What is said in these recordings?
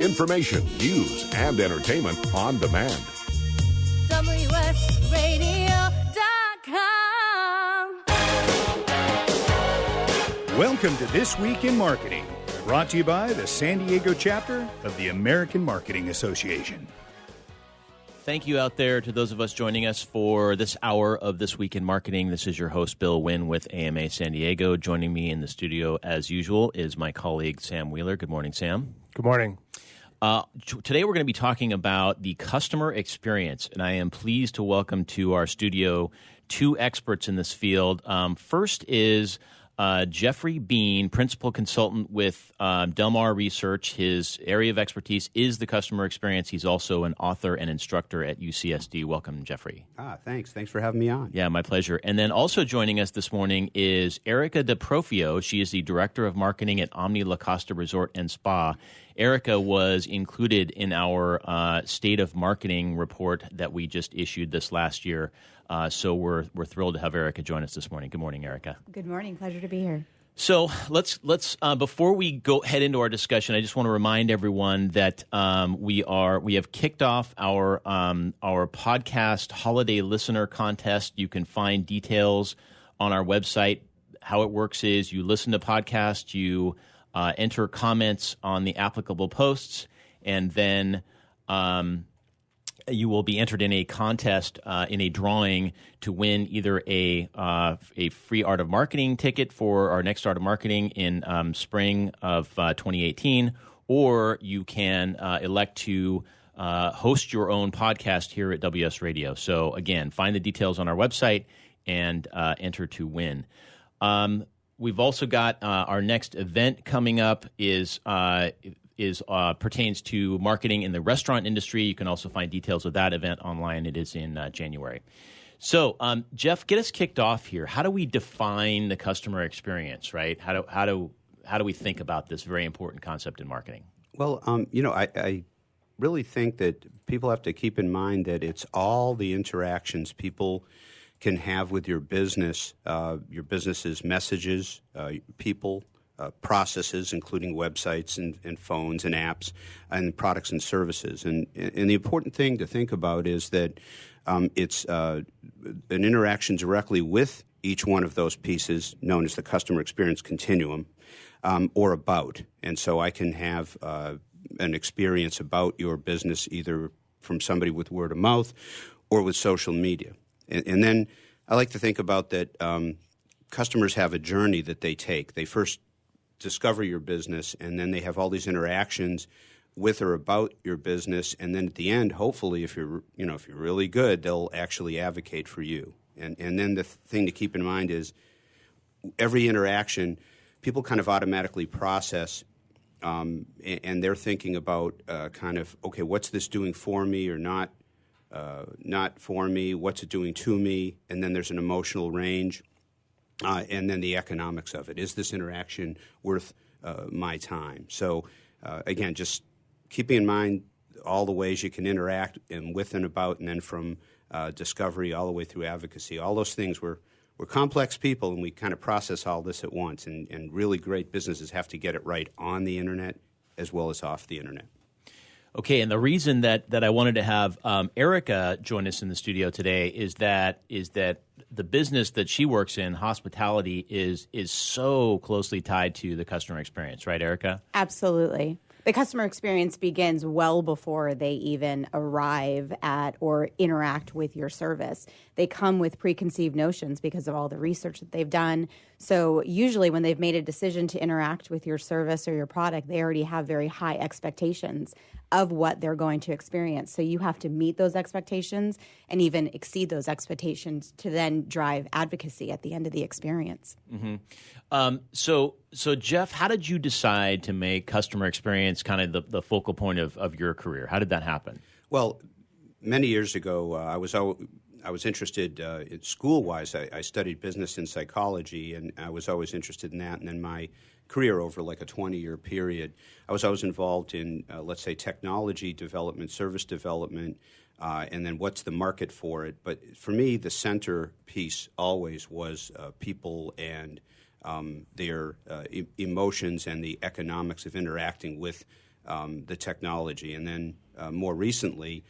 information, news, and entertainment on demand. WSRadio.com. Welcome to This Week in Marketing, brought to you by the San Diego chapter of the American Marketing Association. Thank you out there to those of us joining us for this hour of This Week in Marketing. This is your host, Bill Wynn with AMA San Diego. Joining me in the studio, as usual, is my colleague, Sam Wheeler. Good morning, Sam. Good morning. Today we're going to be talking about the customer experience, and I am pleased to welcome to our studio two experts in this field. First is Jeofrey Bean, principal consultant with Del Mar Research. His area of expertise is the customer experience. He's also an author and instructor at UCSD. Welcome, Jeofrey. Thanks. Thanks for having me on. Yeah, my pleasure. And then also joining us this morning is Erika DiProfio. She is the director of marketing at Omni La Costa Resort and Spa. Erika was included in our State of Marketing report that we just issued this last year. So we're thrilled to have Erika join us this morning. Good morning, Erika. Good morning. Pleasure to be here. So let's before we head into our discussion, I just want to remind everyone that we have kicked off our podcast holiday listener contest. You can find details on our website. How it works is you listen to podcasts, you enter comments on the applicable posts, and then you will be entered in a contest, in a drawing to win either a free Art of Marketing ticket for our next Art of Marketing in spring of 2018, or you can elect to host your own podcast here at WS Radio. So again, find the details on our website and enter to win. We've also got our next event coming up pertains to marketing in the restaurant industry. You can also find details of that event online. It is in January. So, Jeff, get us kicked off here. How do we define the customer experience, right? How do we think about this very important concept in marketing? Well, I really think that people have to keep in mind that it's all the interactions people can have with your business's messages, people, processes, including websites and phones and apps and products and services. And the important thing to think about is that it's an interaction directly with each one of those pieces, known as the customer experience continuum, or about. And so I can have an experience about your business either from somebody with word of mouth or with social media. And then I like to think about that customers have a journey that they take. They first discover your business, and then they have all these interactions with or about your business, and then at the end, hopefully, if you're really good, they'll actually advocate for you. And then the thing to keep in mind is every interaction, people kind of automatically process, and they're thinking about okay, what's this doing for me or not for me? What's it doing to me? And then there's an emotional range. And then the economics of it. Is this interaction worth my time? So, again, just keeping in mind all the ways you can interact and with and about, and then from discovery all the way through advocacy. All those things, we're complex people, and we kind of process all this at once. And really great businesses have to get it right on the Internet as well as off the Internet. Okay, and the reason that I wanted to have Erika join us in the studio today is that the business that she works in, hospitality, is so closely tied to the customer experience, right, Erika? Absolutely. The customer experience begins well before they even arrive at or interact with your service. They come with preconceived notions because of all the research that they've done. So usually when they've made a decision to interact with your service or your product, they already have very high expectations of what they're going to experience. So you have to meet those expectations and even exceed those expectations to then drive advocacy at the end of the experience. Mm-hmm. So Jeff, how did you decide to make customer experience kind of the focal point of your career? How did that happen? Well, many years ago, I was interested school-wise. I studied business and psychology, and I was always interested in that. And then my career over like a 20-year period, I was always involved in, let's say, technology development, service development, and then what's the market for it. But for me, the centerpiece always was people and their emotions and the economics of interacting with the technology. And then more recently,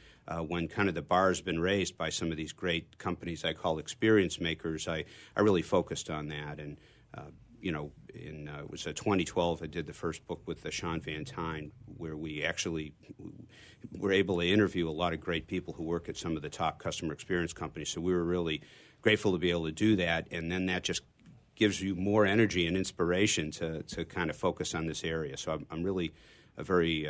when kind of the bar has been raised by some of these great companies I call experience makers, I really focused on that. And, it was 2012, I did the first book with Sean Van Tyne, where we actually were able to interview a lot of great people who work at some of the top customer experience companies. So we were really grateful to be able to do that. And then that just gives you more energy and inspiration to kind of focus on this area. So I'm really very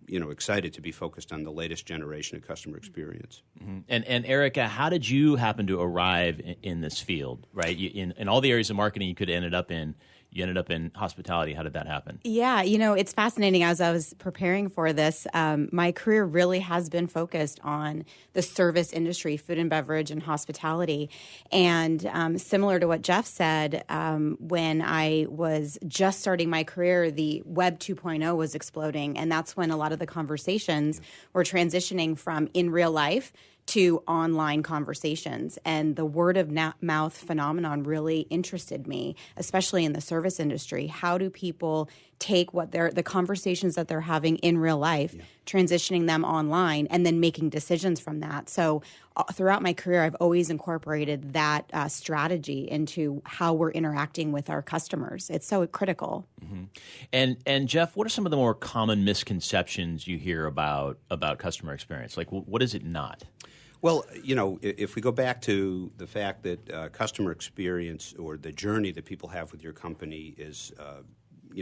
excited to be focused on the latest generation of customer experience. Mm-hmm. And Erika, how did you happen to arrive in this field, right? In all the areas of marketing you could have ended up in, you ended up in hospitality. How did that happen? Yeah, it's fascinating. As I was preparing for this, my career really has been focused on the service industry, food and beverage and hospitality. And similar to what Jeff said, when I was just starting my career, the Web 2.0 was exploding. And that's when a lot of the conversations were transitioning from in real life to online conversations. And the word of mouth phenomenon really interested me, especially in the service industry. How do people take the conversations that they're having in real life, transitioning them online, and then making decisions from that? So throughout my career, I've always incorporated that strategy into how we're interacting with our customers. It's so critical. Mm-hmm. And Jeff, what are some of the more common misconceptions you hear about customer experience? Like, what is it not? Well, if we go back to the fact that customer experience or the journey that people have with your company is,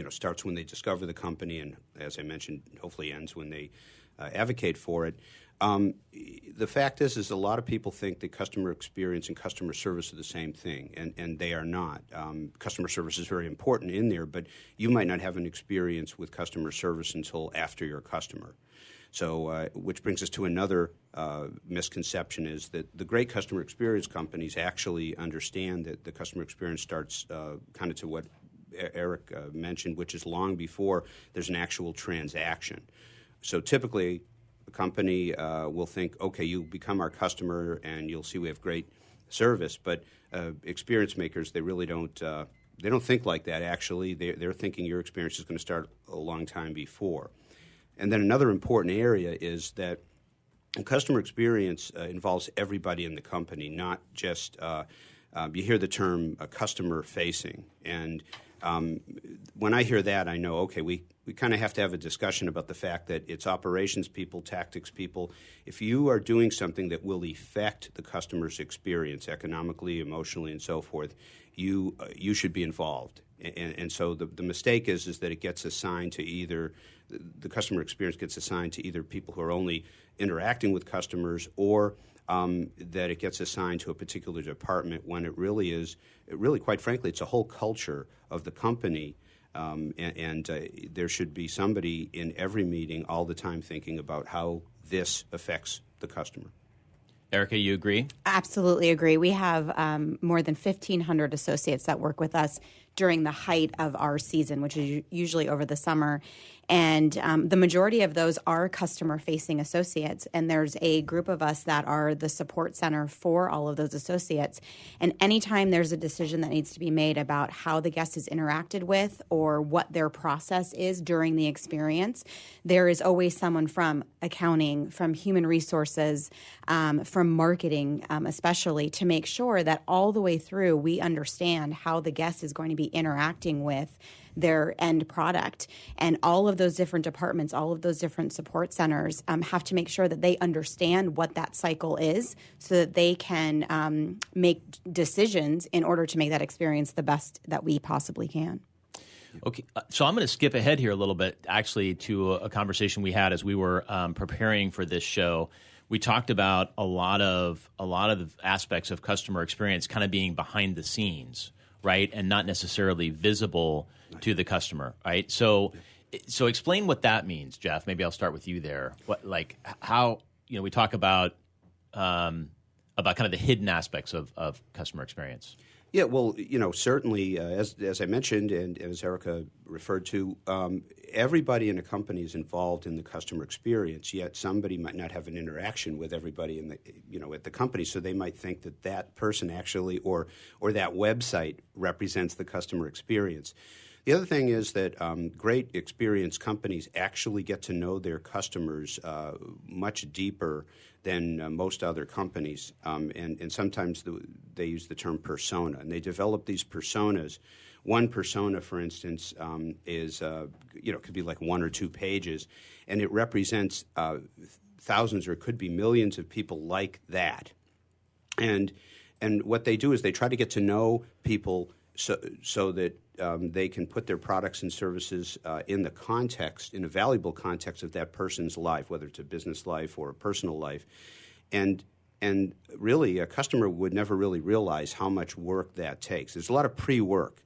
starts when they discover the company and, as I mentioned, hopefully ends when they advocate for it. The fact is a lot of people think that customer experience and customer service are the same thing, and they are not. Customer service is very important in there, but you might not have an experience with customer service until after you're a customer. So, which brings us to another misconception is that the great customer experience companies actually understand that the customer experience starts kind of to what Eric mentioned, which is long before there's an actual transaction. So typically, a company will think, okay, you become our customer and you'll see we have great service, but experience makers, they really don't they don't think like that, actually. They're thinking your experience is going to start a long time before. And then another important area is that customer experience involves everybody in the company, not just you hear the term customer-facing. And when I hear that, I know, okay, we kind of have to have a discussion about the fact that it's operations people, tactics people. If you are doing something that will affect the customer's experience economically, emotionally, and so forth, you should be involved. And so the mistake is that it gets assigned to either the customer experience gets assigned to either people who are only interacting with customers or that it gets assigned to a particular department when it really, quite frankly, it's a whole culture of the company. And there should be somebody in every meeting all the time thinking about how this affects the customer. Erika, you agree? Absolutely agree. We have more than 1,500 associates that work with us during the height of our season, which is usually over the summer. And the majority of those are customer-facing associates. And there's a group of us that are the support center for all of those associates. And anytime there's a decision that needs to be made about how the guest is interacted with or what their process is during the experience, there is always someone from accounting, from human resources, from marketing especially, to make sure that all the way through we understand how the guest is going to be interacting with their end product. And all of those different departments, all of those different support centers have to make sure that they understand what that cycle is so that they can make decisions in order to make that experience the best that we possibly can. Okay, so I'm going to skip ahead here a little bit, actually, to a conversation we had as we were preparing for this show. We talked about a lot of the aspects of customer experience kind of being behind the scenes, right, and not necessarily visible to the customer, right? So explain what that means, Jeff. Maybe I'll start with you there. How we talk about kind of the hidden aspects of customer experience. Yeah, well, certainly, as I mentioned and as Erika referred to, everybody in a company is involved in the customer experience, yet somebody might not have an interaction with everybody in the, at the company, so they might think that person actually or that website represents the customer experience. The other thing is that great experienced companies actually get to know their customers much deeper than most other companies. And sometimes they use the term persona, and they develop these personas. One persona, for instance, is could be like 1 or 2 pages, and it represents thousands or it could be millions of people like that. And what they do is they try to get to know people so that they can put their products and services in a valuable context of that person's life, whether it's a business life or a personal life. And really, a customer would never really realize how much work that takes. There's a lot of pre-work.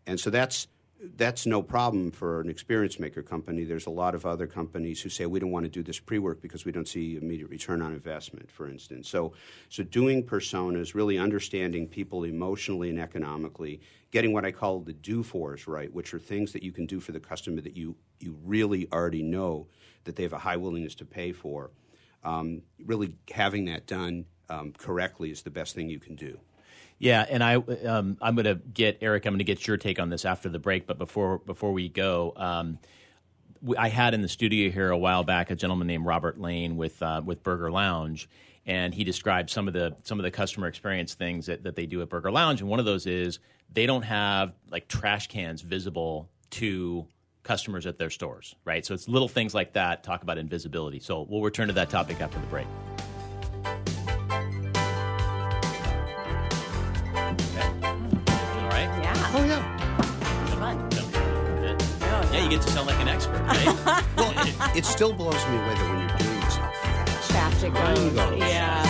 And so that's no problem for an experience maker company. There's a lot of other companies who say we don't want to do this pre-work because we don't see immediate return on investment, for instance. So doing personas, really understanding people emotionally and economically, getting what I call the do-fors right, which are things that you can do for the customer that you really already know that they have a high willingness to pay for. Really having that done correctly is the best thing you can do. Yeah, and I'm going to get Eric. I'm going to get your take on this after the break. But before we go, I had in the studio here a while back a gentleman named Robert Lane with Burger Lounge, and he described some of the customer experience things that they do at Burger Lounge. And one of those is they don't have like trash cans visible to customers at their stores, right? So it's little things like that. Talk about invisibility. So we'll return to that topic after the break. Oh, yeah. Yeah, you get to sound like an expert, right? Well, it still blows me away that when you're doing this, how Fast it goes. Yeah.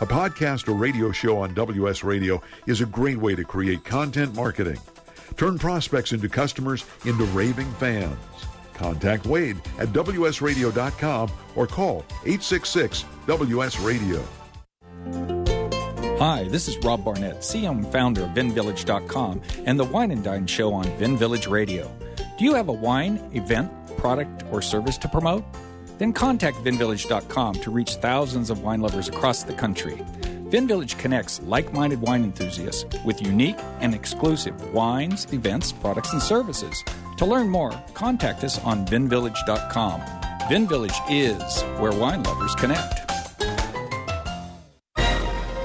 A podcast or radio show on WS Radio is a great way to create content marketing. Turn prospects into customers into raving fans. Contact Wade at WSRadio.com or call 866-WS-RADIO. Hi, this is Rob Barnett, CEO and founder of VinVillage.com and the Wine and Dine Show on Vin Village Radio. Do you have a wine, event, product, or service to promote? Then contact VinVillage.com to reach thousands of wine lovers across the country. VinVillage connects like-minded wine enthusiasts with unique and exclusive wines, events, products, and services. To learn more, contact us on VinVillage.com. VinVillage is where wine lovers connect.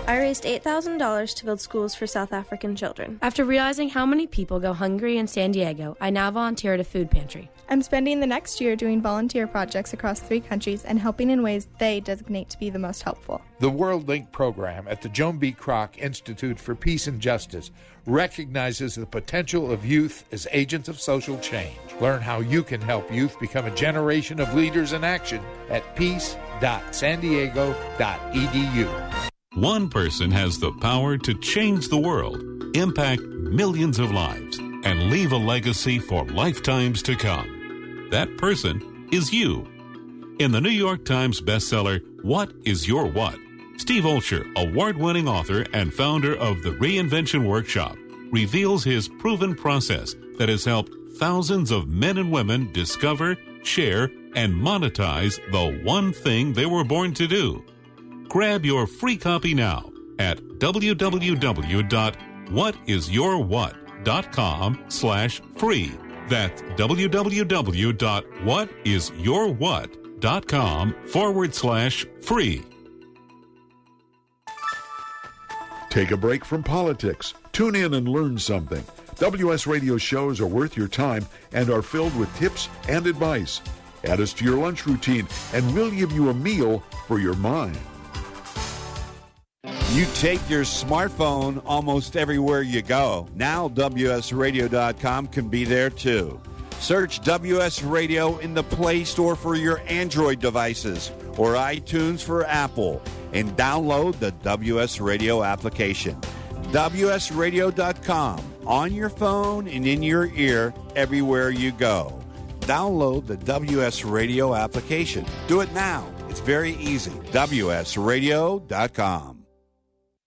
I raised $8,000 to build schools for South African children. After realizing how many people go hungry in San Diego, I now volunteer at a food pantry. I'm spending the next year doing volunteer projects across 3 countries and helping in ways they designate to be the most helpful. The World Link program at the Joan B. Kroc Institute for Peace and Justice recognizes the potential of youth as agents of social change. Learn how you can help youth become a generation of leaders in action at peace.sandiego.edu. One person has the power to change the world, impact millions of lives, and leave a legacy for lifetimes to come. That person is you. In the New York Times bestseller, What is Your What? Steve Olsher, award-winning author and founder of the Reinvention Workshop, reveals his proven process that has helped thousands of men and women discover, share, and monetize the one thing they were born to do. Grab your free copy now at www.whatisyourwhat.com/free. That's www.whatisyourwhat.com/free. Take a break from politics. Tune in and learn something. WS Radio shows are worth your time and are filled with tips and advice. Add us to your lunch routine, and we'll give you a meal for your mind. You take your smartphone almost everywhere you go. Now WSRadio.com can be there too. Search WS Radio in the Play Store for your Android devices or iTunes for Apple and download the WS Radio application. WSRadio.com on your phone and in your ear everywhere you go. Download the WS Radio application. Do it now. It's very easy. WSRadio.com.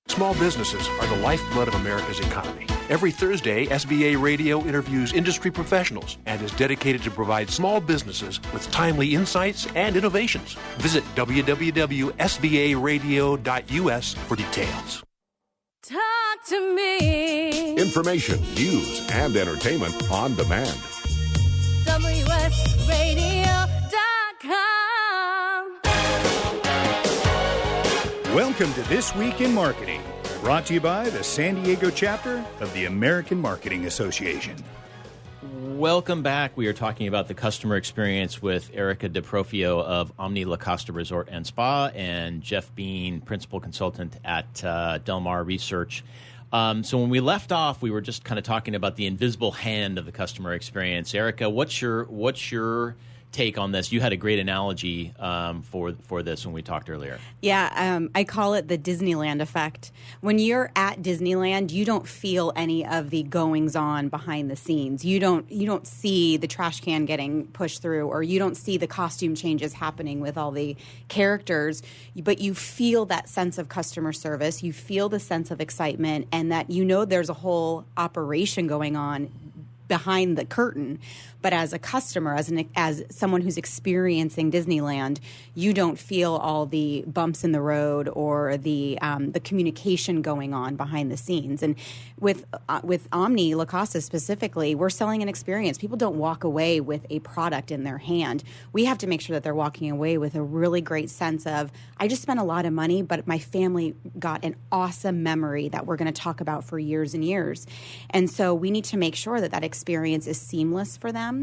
Small businesses are the lifeblood of America's economy. Every Thursday, SBA Radio interviews industry professionals and is dedicated to provide small businesses with timely insights and innovations. Visit www.sbaradio.us for details. Talk to me. Information, news, and entertainment on demand. WSRadio.com. Welcome to This Week in Marketing, brought to you by the San Diego chapter of the American Marketing Association. Welcome back. We are talking about the customer experience with Erika DiProfio of Omni La Costa Resort and Spa and Jeofrey Bean, principal consultant at Del Mar Research. So when we left off, we were just kind of talking about the invisible hand of the customer experience. Erika, what's your take on this? You had a great analogy for this when we talked earlier. Yeah, I call it the Disneyland effect. When you're at Disneyland, you don't feel any of the goings-on behind the scenes. You don't see the trash can getting pushed through, or you don't see the costume changes happening with all the characters, but you feel that sense of customer service. You feel the sense of excitement, and that there's a whole operation going on behind the curtain. But as a customer, as someone who's experiencing Disneyland, you don't feel all the bumps in the road or the communication going on behind the scenes. And with Omni La Costa specifically, we're selling an experience. People don't walk away with a product in their hand. We have to make sure that they're walking away with a really great sense of, I just spent a lot of money, but my family got an awesome memory that we're going to talk about for years and years. And so we need to make sure that experience is seamless for them.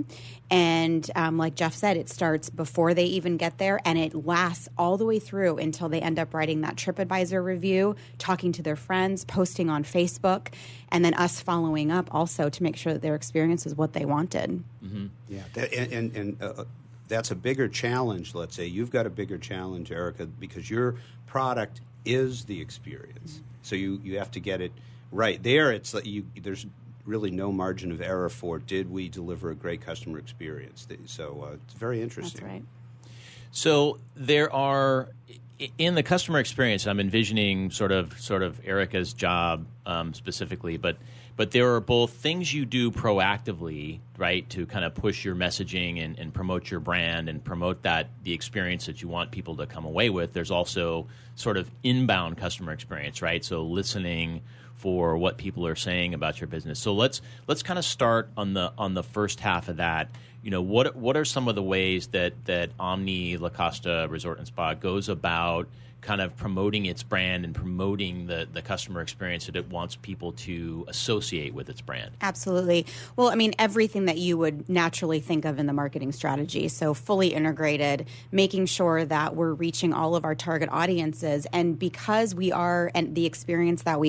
And like Jeff said, it starts before they even get there, and it lasts all the way through until they end up writing that TripAdvisor review, talking to their friends, posting on Facebook, and then us following up also to make sure that their experience is what they wanted. Mm-hmm. Yeah, that's a bigger challenge, let's say. You've got a bigger challenge, Erika, because your product is the experience. Mm-hmm. So you have to get it right. There, it's like there's really no margin of error for did we deliver a great customer experience. So it's very interesting. That's right. So there are, in the customer experience, I'm envisioning sort of Erika's job specifically, but there are both things you do proactively, right, to kind of push your messaging and promote your brand and promote the experience that you want people to come away with. There's also sort of inbound customer experience, right? So listening for what people are saying about your business. So let's kind of start on the first half of that. What are some of the ways that Omni La Costa Resort and Spa goes about kind of promoting its brand and promoting the customer experience that it wants people to associate with its brand? Absolutely. Well, I mean, everything that you would naturally think of in the marketing strategy. So fully integrated, making sure that we're reaching all of our target audiences. And because we are, and the experience that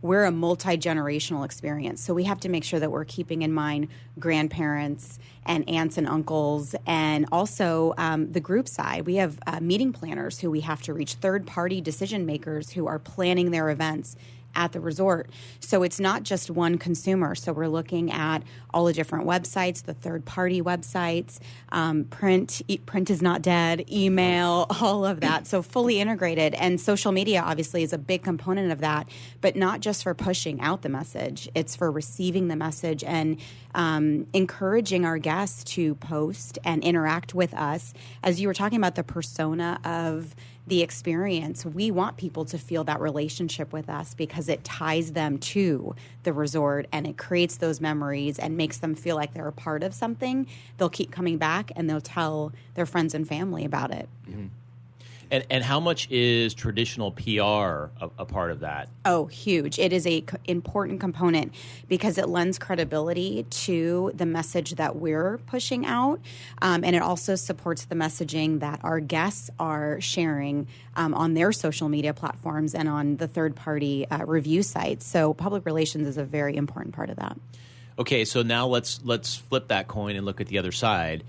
we're a multi-generational experience. So we have to make sure that we're keeping in mind grandparents and aunts and uncles, and also the group side. We have meeting planners who we have to reach, third-party decision makers who are planning their events at the resort. So it's not just one consumer. So we're looking at all the different websites, the third-party websites, print is not dead, email, all of that. So fully integrated. And social media obviously is a big component of that, but not just for pushing out the message. It's for receiving the message and encouraging our guests to post and interact with us. As you were talking about the persona of the experience, we want people to feel that relationship with us because it ties them to the resort and it creates those memories and makes them feel like they're a part of something. They'll keep coming back and they'll tell their friends and family about it. Mm-hmm. And how much is traditional PR a part of that? Oh, huge. It is a important component because it lends credibility to the message that we're pushing out. And it also supports the messaging that our guests are sharing on their social media platforms and on the third-party review sites. So public relations is a very important part of that. Okay, so now let's flip that coin and look at the other side.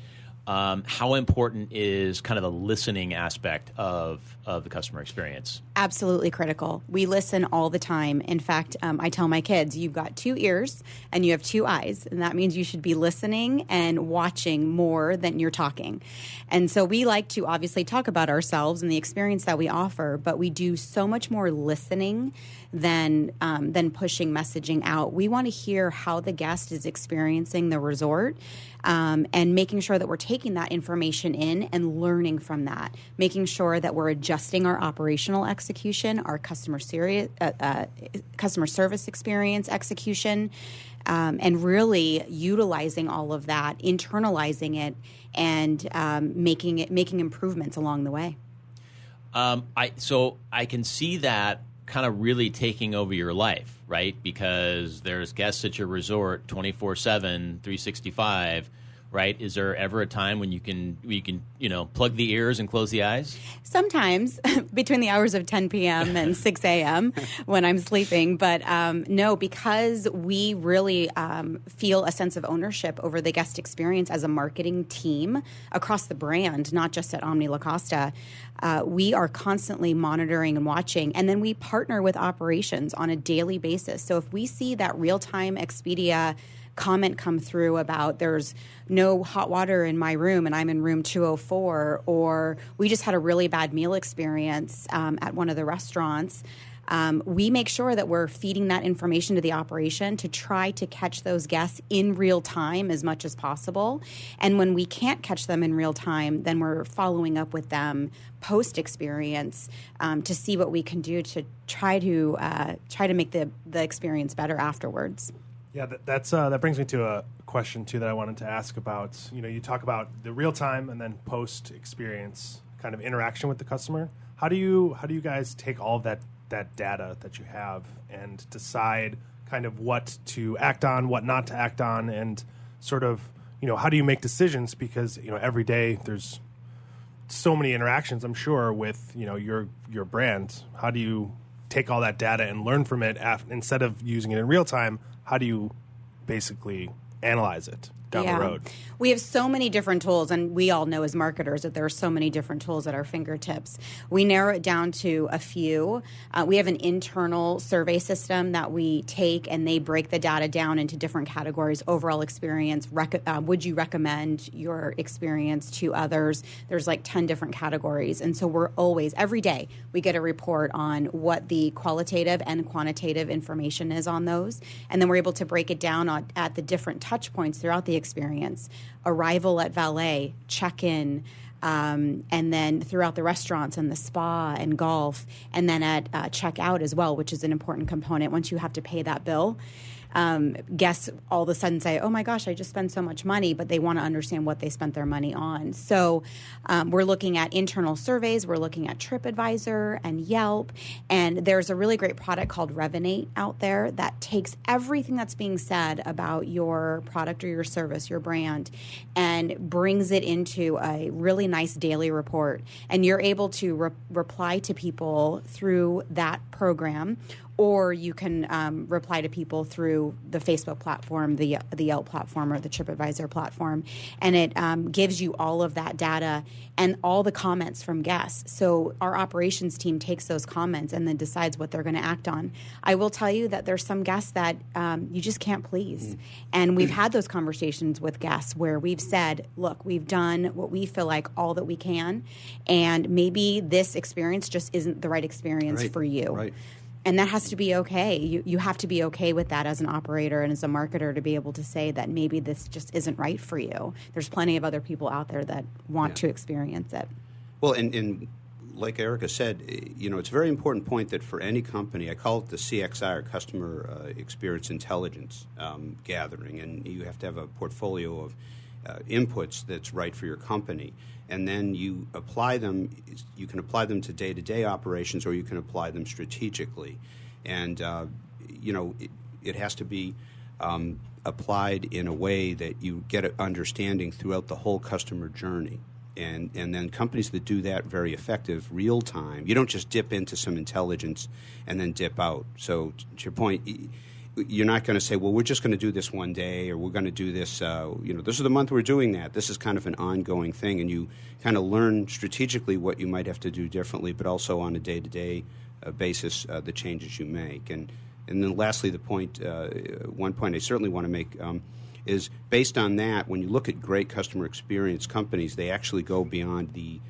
How important is kind of the listening aspect of of the customer experience. Absolutely critical. We listen all the time. In fact, I tell my kids, you've got 2 ears and you have 2 eyes, and that means you should be listening and watching more than you're talking. And so we like to obviously talk about ourselves and the experience that we offer, but we do so much more listening than pushing messaging out. We want to hear how the guest is experiencing the resort, and making sure that we're taking that information in and learning from that, making sure that we're adjusting our operational execution, our customer service experience execution, and really utilizing all of that, internalizing it, and making improvements along the way. So I can see that kind of really taking over your life, right? Because there's guests at your resort 24/7, 365, right? Is there ever a time when you can plug the ears and close the eyes? Sometimes between the hours of 10 p.m. and 6 a.m. when I'm sleeping. But no, because we really feel a sense of ownership over the guest experience as a marketing team across the brand, not just at Omni La Costa. We are constantly monitoring and watching, and then we partner with operations on a daily basis. So if we see that real-time Expedia comment come through about there's no hot water in my room and I'm in room 204, or we just had a really bad meal experience at one of the restaurants, we make sure that we're feeding that information to the operation to try to catch those guests in real time as much as possible. And when we can't catch them in real time, then we're following up with them post-experience to see what we can do to try to make the experience better afterwards. Yeah, that brings me to a question too that I wanted to ask about. You talk about the real time and then post experience kind of interaction with the customer. How do you guys take all of that data that you have and decide kind of what to act on, what not to act on, and sort of how do you make decisions? Because every day there's so many interactions, I'm sure, with your brand. How do you take all that data and learn from it instead of using it in real time? How do you basically analyze it down the road? We have so many different tools, and we all know as marketers that there are so many different tools at our fingertips. We narrow it down to a few. We have an internal survey system that we take, and they break the data down into different categories: overall experience, would you recommend your experience to others? There's like 10 different categories. And so we're always, every day, we get a report on what the qualitative and quantitative information is on those. And then we're able to break it down at the different touch points throughout the experience: arrival at valet, check-in, and then throughout the restaurants and the spa and golf, and then at checkout as well, which is an important component. Once you have to pay that bill, guests all of a sudden say, oh my gosh, I just spent so much money, but they want to understand what they spent their money on. So we're looking at internal surveys, we're looking at TripAdvisor and Yelp, and there's a really great product called Revenate out there that takes everything that's being said about your product or your service, your brand, and brings it into a really nice daily report. And you're able to reply to people through that program, or you can reply to people through the Facebook platform, the Yelp platform, or the TripAdvisor platform. And it gives you all of that data and all the comments from guests. So our operations team takes those comments and then decides what they're going to act on. I will tell you that there's some guests that you just can't please. And we've had those conversations with guests where we've said, look, we've done what we feel like all that we can, and maybe this experience just isn't the right experience for you. Right. And that has to be okay. You have to be okay with that as an operator and as a marketer to be able to say that maybe this just isn't right for you. There's plenty of other people out there that want to experience it. Well, and like Erika said, it's a very important point that for any company, I call it the CXI, or Customer Experience Intelligence gathering, and you have to have a portfolio of inputs that's right for your company. And then you apply them. You can apply them to day-to-day operations, or you can apply them strategically. And it has to be applied in a way that you get an understanding throughout the whole customer journey. And then companies that do that very effective, real time. You don't just dip into some intelligence and then dip out. So to your point, you're not going to say, well, we're just going to do this one day, or we're going to do this, this is the month we're doing that. This is kind of an ongoing thing, and you kind of learn strategically what you might have to do differently, but also on a day-to-day basis, the changes you make. And then lastly, one point I certainly want to make is based on that, when you look at great customer experience companies, they actually go beyond the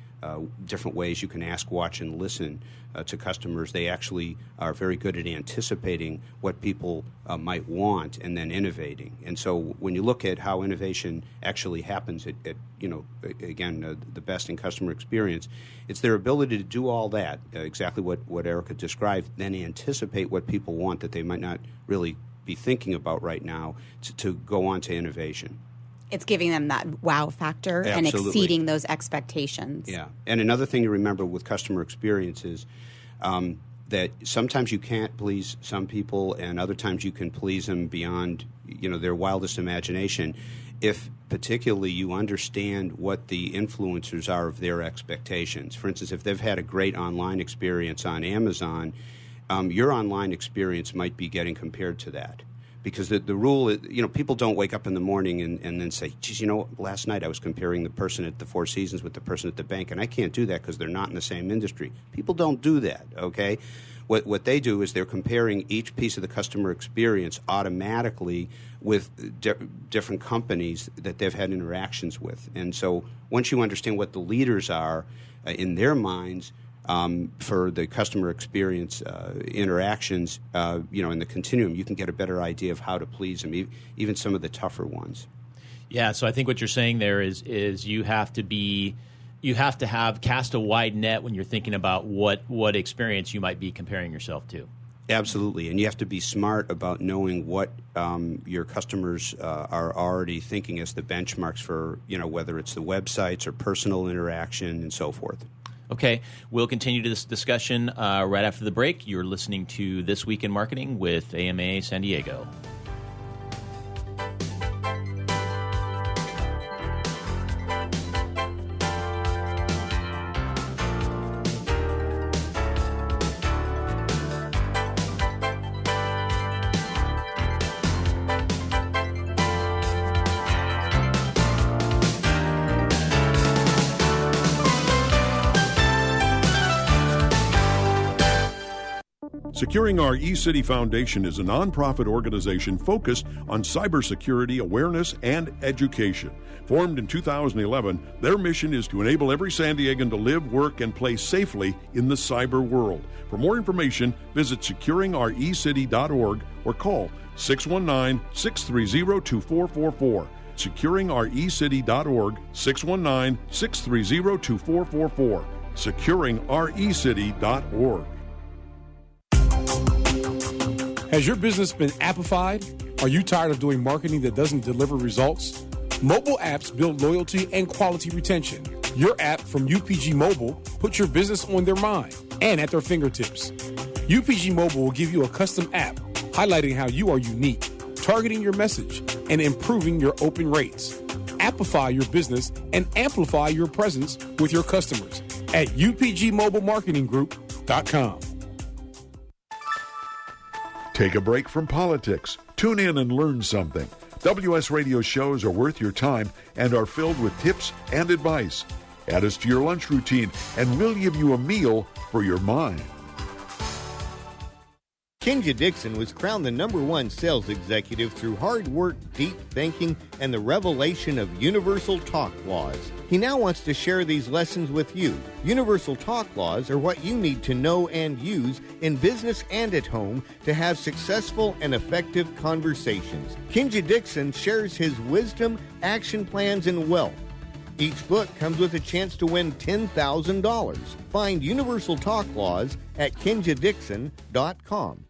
different ways you can ask, watch, and listen to customers. They actually are very good at anticipating what people might want and then innovating. And so when you look at how innovation actually happens at the best in customer experience, it's their ability to do all that, exactly what Erika described, then anticipate what people want that they might not really be thinking about right now to go on to innovation. It's giving them that wow factor. Absolutely. And exceeding those expectations. Yeah. And another thing to remember with customer experience is that sometimes you can't please some people, and other times you can please them beyond their wildest imagination, if particularly you understand what the influencers are of their expectations. For instance, if they've had a great online experience on Amazon, your online experience might be getting compared to that. Because the rule is, people don't wake up in the morning and then say, geez, last night I was comparing the person at the Four Seasons with the person at the bank, and I can't do that because they're not in the same industry. People don't do that, okay? What they do is they're comparing each piece of the customer experience automatically with different companies that they've had interactions with. And so once you understand what the leaders are in their minds, for the customer experience interactions, in the continuum, you can get a better idea of how to please them, even some of the tougher ones. Yeah, so I think what you're saying there is you have to cast a wide net when you're thinking about what experience you might be comparing yourself to. Absolutely, and you have to be smart about knowing what your customers are already thinking as the benchmarks for, whether it's the websites or personal interaction and so forth. Okay, we'll continue this discussion right after the break. You're listening to This Week in Marketing with AMA San Diego. Securing Our eCity Foundation is a nonprofit organization focused on cybersecurity awareness and education. Formed in 2011, their mission is to enable every San Diegan to live, work, and play safely in the cyber world. For more information, visit securingourecity.org or call 619-630-2444. Securingourecity.org, 619-630-2444. Securingourecity.org. Has your business been appified? Are you tired of doing marketing that doesn't deliver results? Mobile apps build loyalty and quality retention. Your app from UPG Mobile puts your business on their mind and at their fingertips. UPG Mobile will give you a custom app highlighting how you are unique, targeting your message, and improving your open rates. Appify your business and amplify your presence with your customers at upgmobilemarketinggroup.com. Take a break from politics. Tune in and learn something. WS Radio shows are worth your time and are filled with tips and advice. Add us to your lunch routine, and we'll give you a meal for your mind. Kinja Dixon was crowned the #1 sales executive through hard work, deep thinking, and the revelation of universal talk laws. He now wants to share these lessons with you. Universal talk laws are what you need to know and use in business and at home to have successful and effective conversations. Kinja Dixon shares his wisdom, action plans, and wealth. Each book comes with a chance to win $10,000. Find Universal Talk Laws at kinjadixon.com.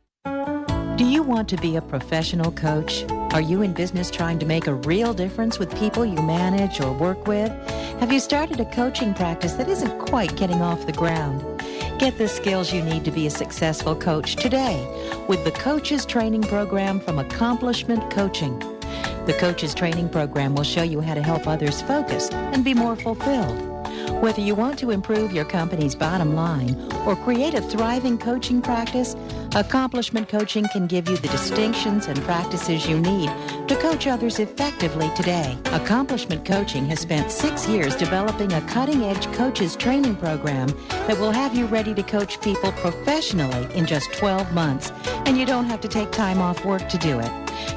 Do you want to be a professional coach? Are you in business trying to make a real difference with people you manage or work with? Have you started a coaching practice that isn't quite getting off the ground? Get the skills you need to be a successful coach today with the Coaches Training Program from Accomplishment Coaching. The Coaches Training Program will show you how to help others focus and be more fulfilled. Whether you want to improve your company's bottom line or create a thriving coaching practice, Accomplishment Coaching can give you the distinctions and practices you need to coach others effectively today. Accomplishment Coaching has spent 6 years developing a cutting-edge coaches training program that will have you ready to coach people professionally in just 12 months, and you don't have to take time off work to do it.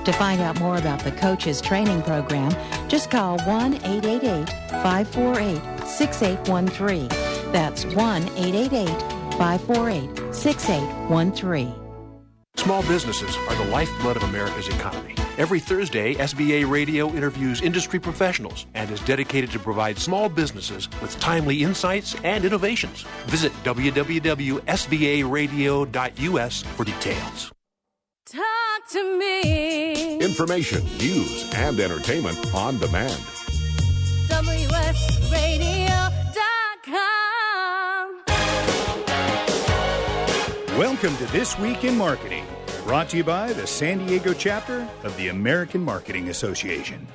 To find out more about the coaches training program, just call 1-888-548-6813. That's 1-888-548-6813. Small businesses are the lifeblood of America's economy. Every Thursday, SBA Radio interviews industry professionals and is dedicated to provide small businesses with timely insights and innovations. Visit www.sbaradio.us for details. Talk to me. Information, news, and entertainment on demand. WSRadio.com. Welcome to This Week in Marketing, brought to you by the San Diego chapter of the American Marketing Association.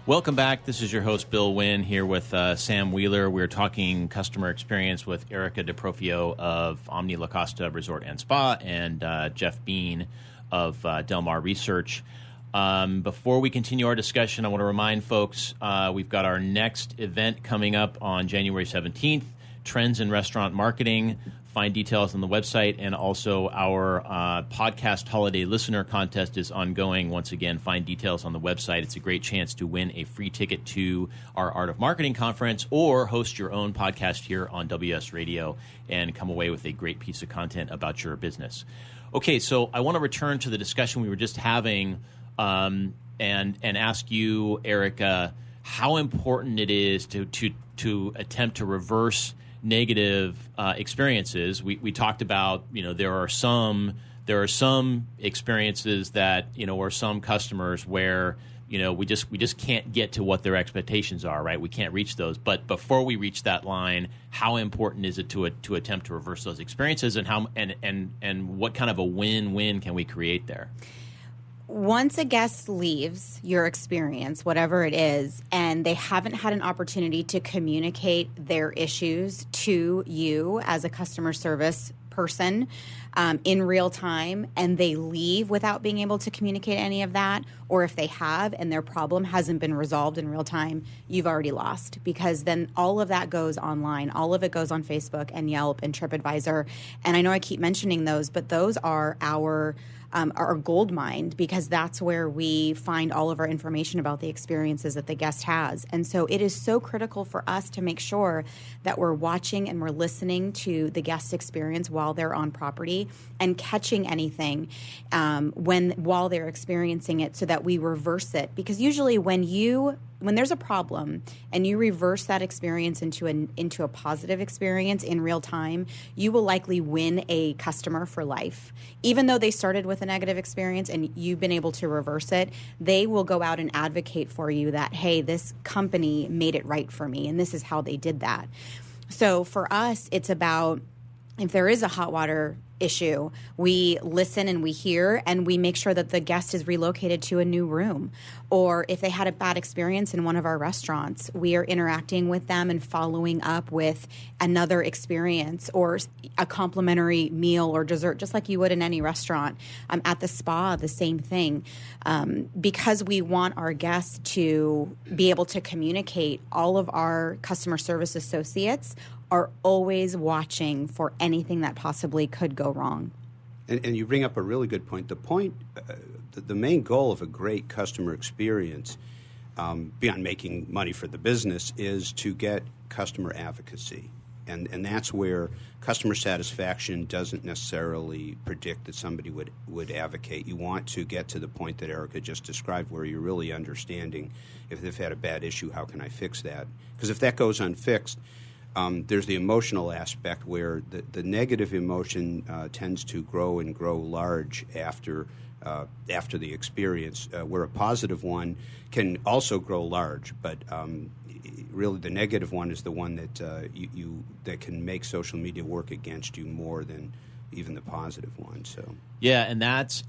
Welcome back. This is your host, Bill Wynn, here with Sam Wheeler. We're talking customer experience with Erika DiProfio of Omni La Costa Resort and Spa and Jeff Bean of Del Mar Research. Before we continue our discussion, I want to remind folks we've got our next event coming up on January 17th, Trends in Restaurant Marketing. Find details on the website, and also our podcast holiday listener contest is ongoing. Once again, find details on the website. It's a great chance to win a free ticket to our Art of Marketing conference or host your own podcast here on WS Radio and come away with a great piece of content about your business. Okay, so I want to return to the discussion we were just having and ask you, Erika, how important it is to attempt to reverse negative experiences. We talked about, there are some experiences that, or some customers where, we just can't get to what their expectations are, right? We can't reach those. But before we reach that line, how important is it to attempt to reverse those experiences, and how and what kind of a win-win can we create there? Once a guest leaves your experience, whatever it is, and they haven't had an opportunity to communicate their issues to you as a customer service person in real time, and they leave without being able to communicate any of that, or if they have and their problem hasn't been resolved in real time, you've already lost, because then all of that goes online. All of it goes on Facebook and Yelp and TripAdvisor. And I know I keep mentioning those, but those are our gold mine, because that's where we find all of our information about the experiences that the guest has. And so it is so critical for us to make sure that we're watching and we're listening to the guest experience while they're on property and catching anything while they're experiencing it, so that we reverse it. Because usually when there's a problem and you reverse that experience into a positive experience in real time, you will likely win a customer for life. Even though they started with a negative experience and you've been able to reverse it, they will go out and advocate for you that, hey, this company made it right for me, and this is how they did that. So for us, it's about, if there is a hot water issue, we listen and we hear, and we make sure that the guest is relocated to a new room. Or if they had a bad experience in one of our restaurants, we are interacting with them and following up with another experience or a complimentary meal or dessert, just like you would in any restaurant. At the spa, the same thing. Because we want our guests to be able to communicate, all of our customer service associates are always watching for anything that possibly could go wrong. And you bring up a really good point. The main goal of a great customer experience, beyond making money for the business, is to get customer advocacy. And that's where customer satisfaction doesn't necessarily predict that somebody would advocate. You want to get to the point that Erika just described, where you're really understanding, if they've had a bad issue, how can I fix that? Because if that goes unfixed, there's the emotional aspect, where the negative emotion tends to grow and grow large after the experience, where a positive one can also grow large, but really the negative one is the one that that can make social media work against you more than even the positive ones. So yeah, and that's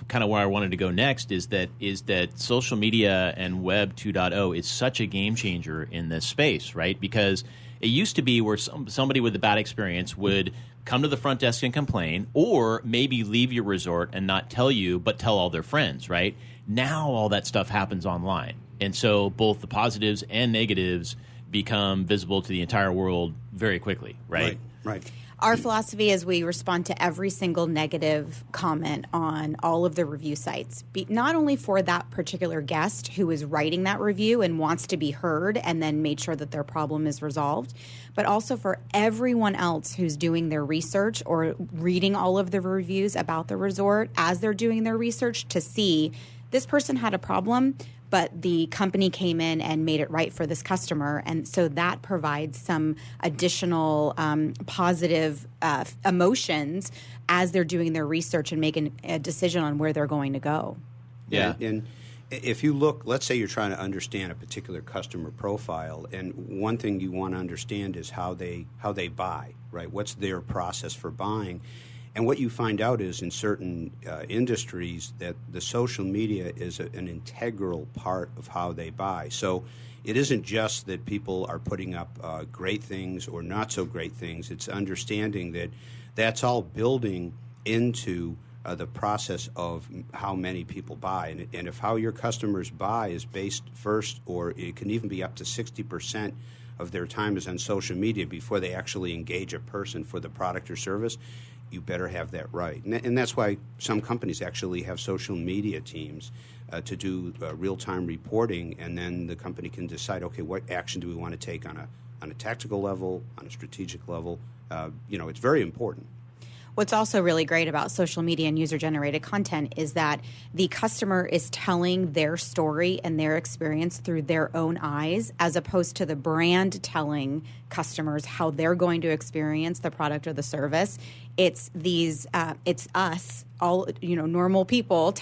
kind of where I wanted to go next. Is that social media and Web 2.0 is such a game changer in this space, right? Because it used to be where somebody with a bad experience would come to the front desk and complain, or maybe leave your resort and not tell you, but tell all their friends, right? Now all that stuff happens online. And so both the positives and negatives become visible to the entire world very quickly, right? Right. Our philosophy is we respond to every single negative comment on all of the review sites, not only for that particular guest who is writing that review and wants to be heard and then made sure that their problem is resolved, but also for everyone else who's doing their research or reading all of the reviews about the resort as they're doing their research to see this person had a problem, but the company came in and made it right for this customer. And so that provides some additional positive emotions as they're doing their research and making a decision on where they're going to go. Yeah. And if you look, let's say you're trying to understand a particular customer profile, and one thing you want to understand is how they buy, right? What's their process for buying? And what you find out is in certain industries that the social media is an integral part of how they buy. So it isn't just that people are putting up great things or not so great things. It's understanding that that's all building into the process of how many people buy. And if how your customers buy is based first, or it can even be up to 60% of their time is on social media before they actually engage a person for the product or service, you better have that right. And that's why some companies actually have social media teams to do real-time reporting, and then the company can decide, okay, what action do we want to take on a tactical level, on a strategic level. It's very important. What's also really great about social media and user-generated content is that the customer is telling their story and their experience through their own eyes, as opposed to the brand telling customers how they're going to experience the product or the service. It's it's us, all normal people,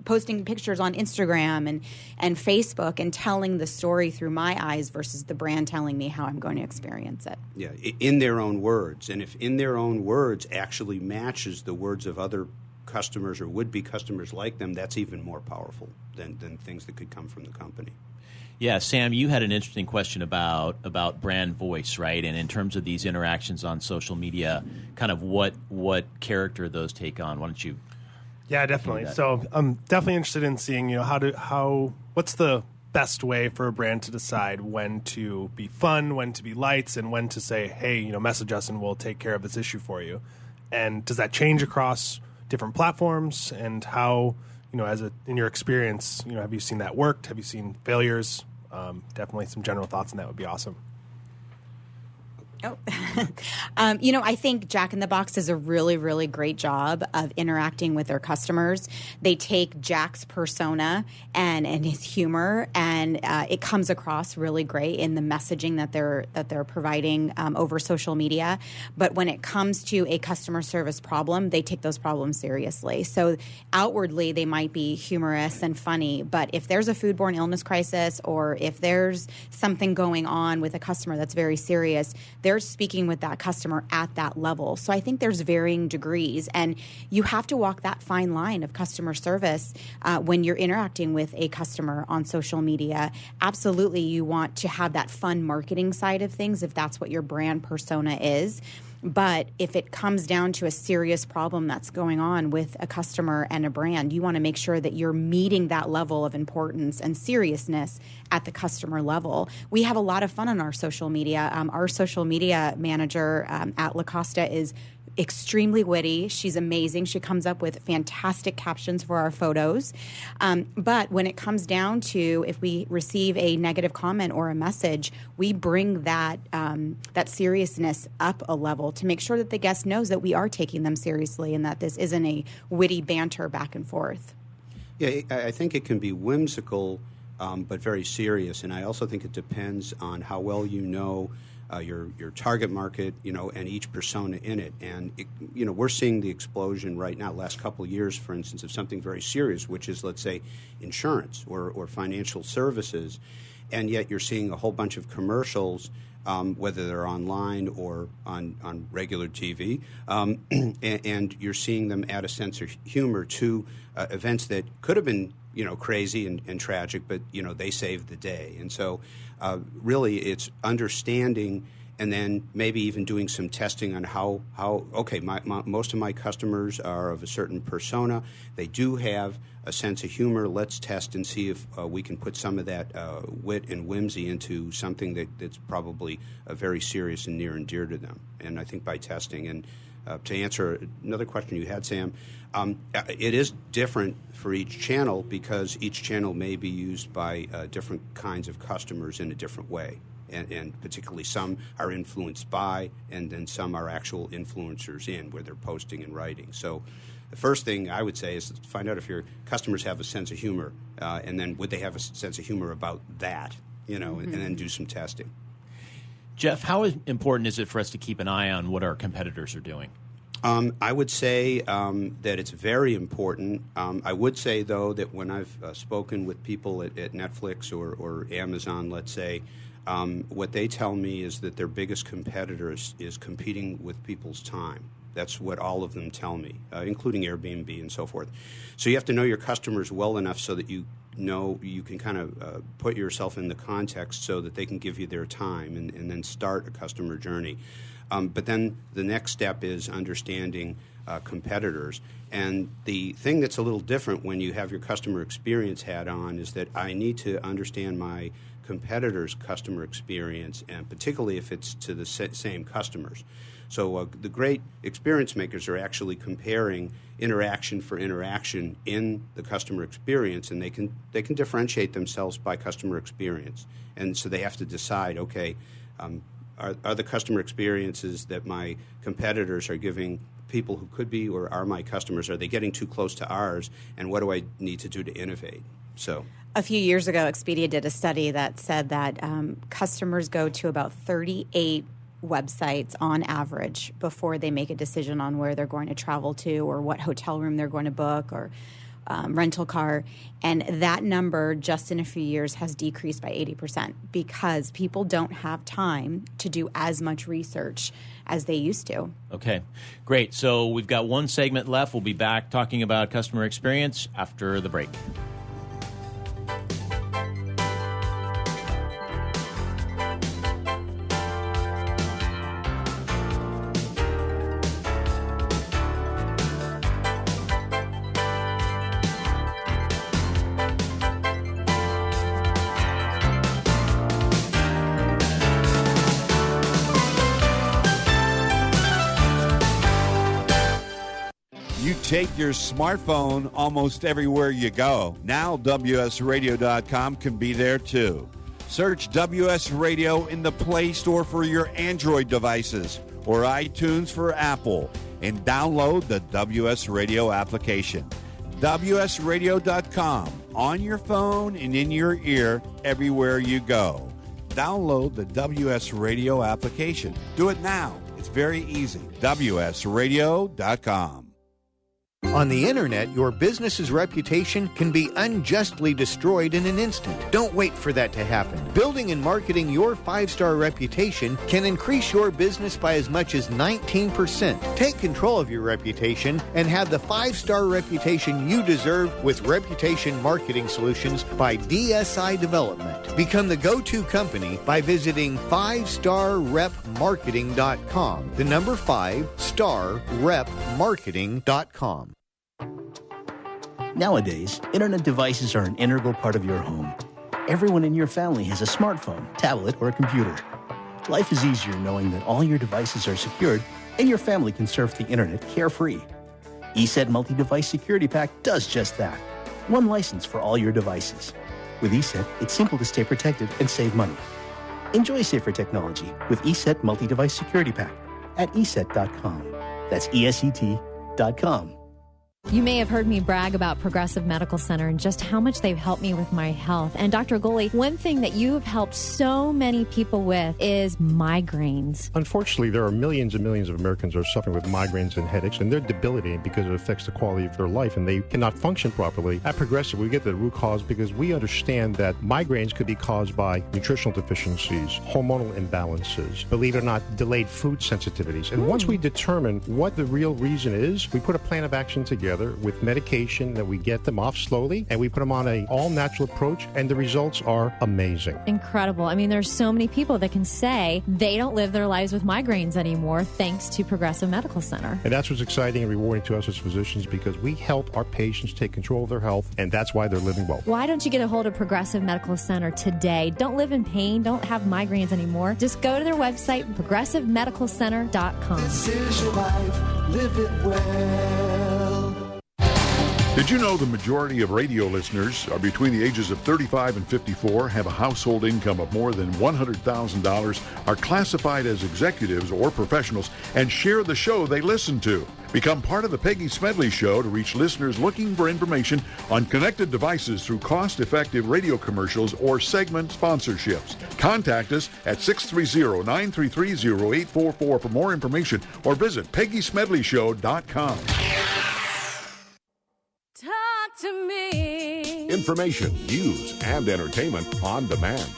posting pictures on Instagram and Facebook and telling the story through my eyes versus the brand telling me how I'm going to experience it. Yeah, in their own words. And if in their own words actually matches the words of other customers or would-be customers like them, that's even more powerful than things that could come from the company. Yeah, Sam, you had an interesting question about brand voice, right? And in terms of these interactions on social media, kind of what character those take on. Why don't you? Yeah, definitely. So I'm definitely interested in seeing, what's the best way for a brand to decide when to be fun, when to be lights, and when to say, hey, message us and we'll take care of this issue for you. And does that change across different platforms? And how, in your experience, have you seen that worked? Have you seen failures? Definitely some general thoughts on that would be awesome. Oh, I think Jack in the Box does a really, really great job of interacting with their customers. They take Jack's persona and his humor, and it comes across really great in the messaging that they're providing over social media. But when it comes to a customer service problem, they take those problems seriously. So outwardly, they might be humorous and funny, but if there's a foodborne illness crisis or if there's something going on with a customer that's very serious, they're speaking with that customer at that level. So I think there's varying degrees, and you have to walk that fine line of customer service when you're interacting with a customer on social media. Absolutely, you want to have that fun marketing side of things if that's what your brand persona is. But if it comes down to a serious problem that's going on with a customer and a brand, you want to make sure that you're meeting that level of importance and seriousness at the customer level. We have a lot of fun on our social media. Our social media manager at La Costa is extremely witty. She's amazing. She comes up with fantastic captions for our photos. But when it comes down to if we receive a negative comment or a message, we bring that seriousness up a level to make sure that the guest knows that we are taking them seriously and that this isn't a witty banter back and forth. Yeah, I think it can be whimsical, but very serious. And I also think it depends on how well you know your target market, and each persona in it. And, we're seeing the explosion right now, last couple of years, for instance, of something very serious, which is, let's say, insurance or financial services. And yet you're seeing a whole bunch of commercials whether they're online or on regular TV, and you're seeing them add a sense of humor to events that could have been, crazy and tragic, but, they saved the day. And so really it's understanding and then maybe even doing some testing on how most of my customers are of a certain persona. They do have a sense of humor. Let's test and see if we can put some of that wit and whimsy into something that's probably very serious and near and dear to them. And I think by testing, and to answer another question you had, Sam, it is different for each channel because each channel may be used by different kinds of customers in a different way. And particularly some are influenced by, and then some are actual influencers where they're posting and writing. So the first thing I would say is to find out if your customers have a sense of humor, and then would they have a sense of humor about that, and then do some testing. Jeff, how important is it for us to keep an eye on what our competitors are doing? I would say that it's very important. I would say, though, that when I've spoken with people at Netflix or Amazon, let's say, what they tell me is that their biggest competitor is competing with people's time. That's what all of them tell me, including Airbnb and so forth. So you have to know your customers well enough so that you can kind of put yourself in the context so that they can give you their time and then start a customer journey. But then the next step is understanding competitors. And the thing that's a little different when you have your customer experience hat on is that I need to understand my competitors' customer experience, and particularly if it's to the same customers. So the great experience makers are actually comparing interaction for interaction in the customer experience, and they can differentiate themselves by customer experience. And so they have to decide, okay, are the customer experiences that my competitors are giving people who could be or are my customers, are they getting too close to ours, and what do I need to do to innovate? So a few years ago, Expedia did a study that said that customers go to about 38 websites on average before they make a decision on where they're going to travel to or what hotel room they're going to book or rental car. And that number just in a few years has decreased by 80% because people don't have time to do as much research as they used to. Okay, great. So we've got one segment left. We'll be back talking about customer experience after the break. Take your smartphone almost everywhere you go. Now WSRadio.com can be there too. Search WS Radio in the Play Store for your Android devices or iTunes for Apple and download the WS Radio application. WSRadio.com on your phone and in your ear everywhere you go. Download the WS Radio application. Do it now. It's very easy. WSRadio.com. On the internet, your business's reputation can be unjustly destroyed in an instant. Don't wait for that to happen. Building and marketing your 5-star reputation can increase your business by as much as 19%. Take control of your reputation and have the 5-star reputation you deserve with Reputation Marketing Solutions by DSI Development. Become the go-to company by visiting 5starrepmarketing.com. The number 5starrepmarketing.com. Nowadays, internet devices are an integral part of your home. Everyone in your family has a smartphone, tablet, or a computer. Life is easier knowing that all your devices are secured and your family can surf the internet carefree. ESET Multi-Device Security Pack does just that. One license for all your devices. With ESET, it's simple to stay protected and save money. Enjoy safer technology with ESET Multi-Device Security Pack at ESET.com. That's ESET.com. You may have heard me brag about Progressive Medical Center and just how much they've helped me with my health. And Dr. Goley, one thing that you have helped so many people with is migraines. Unfortunately, there are millions and millions of Americans who are suffering with migraines and headaches, and they're debilitating because it affects the quality of their life, and they cannot function properly. At Progressive, we get to the root cause because we understand that migraines could be caused by nutritional deficiencies, hormonal imbalances, believe it or not, delayed food sensitivities. And once we determine what the real reason is, we put a plan of action together with medication that we get them off slowly, and we put them on an all-natural approach, and the results are amazing. Incredible. I mean, there's so many people that can say they don't live their lives with migraines anymore thanks to Progressive Medical Center. And that's what's exciting and rewarding to us as physicians, because we help our patients take control of their health, and that's why they're living well. Why don't you get a hold of Progressive Medical Center today? Don't live in pain. Don't have migraines anymore. Just go to their website, progressivemedicalcenter.com. This is your life. Live it well. Did you know the majority of radio listeners are between the ages of 35 and 54, have a household income of more than $100,000, are classified as executives or professionals, and share the show they listen to? Become part of the Peggy Smedley Show to reach listeners looking for information on connected devices through cost-effective radio commercials or segment sponsorships. Contact us at 630-933-0844 for more information, or visit PeggySmedleyShow.com. Talk to me. Information, news, and entertainment on demand.